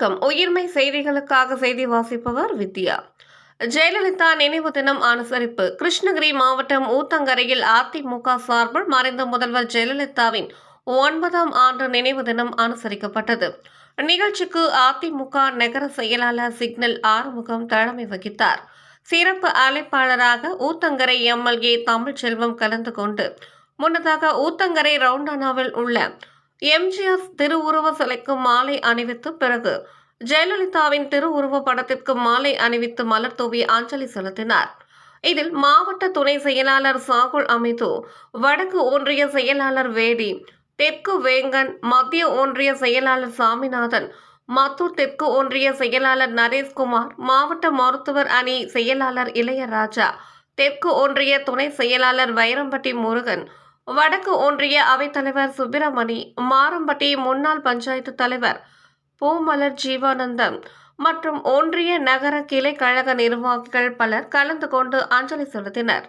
வணக்கம். உயிர்மை செய்திகளுக்காக செய்தி வாசிப்பவர் வித்யா. ஜெயலலிதா நினைவு தினம் அனுசரிப்பு. கிருஷ்ணகிரி மாவட்டம் ஊத்தங்கரையில் அதிமுக சார்பில் மறைந்த முதல்வர் ஜெயலலிதாவின் 9ஆம் ஆண்டு நினைவு தினம் அனுசரிக்கப்பட்டது. நிகழ்ச்சிக்கு அதிமுக நகர செயலாளர் சிக்னல் ஆறுமுகம் தலைமை வகித்தார். சிறப்பு அழைப்பாளராக ஊத்தங்கரை எம்எல்ஏ தமிழ்ச்செல்வம் கலந்து கொண்டு முன்னதாக ஊத்தங்கரை ரவுண்டானாவில் உள்ள எம்ஜிஆர் திருவுருவ சிலைக்கு மாலை அணிவித்து பிறகு ஜெயலலிதாவின் திருவுருவ படத்திற்கு மாலை அணிவித்து மலர் தூவி அஞ்சலி செலுத்தினார். இதில் மாவட்ட துணை செயலாளர் சாகுல் அமிது, வடக்கு ஒன்றிய செயலாளர் வேடி, தெற்கு வேங்கன், மத்திய ஒன்றிய செயலாளர் சாமிநாதன், மத்தூர் தெற்கு ஒன்றிய செயலாளர் நரேஷ்குமார், மாவட்ட மருத்துவர் அணி செயலாளர் இளையராஜா, தெற்கு ஒன்றிய துணை செயலாளர் வைரம்பட்டி முருகன், வடக்கு ஒன்றிய அவைத்தலைவர் சுப்பிரமணி, மாரம்பட்டி முன்னாள் பஞ்சாயத்து தலைவர் பூமலர் ஜீவானந்தம் மற்றும் ஒன்றிய நகர கிளை கழக நிர்வாகிகள் பலர் கலந்து கொண்டு அஞ்சலி செலுத்தினர்.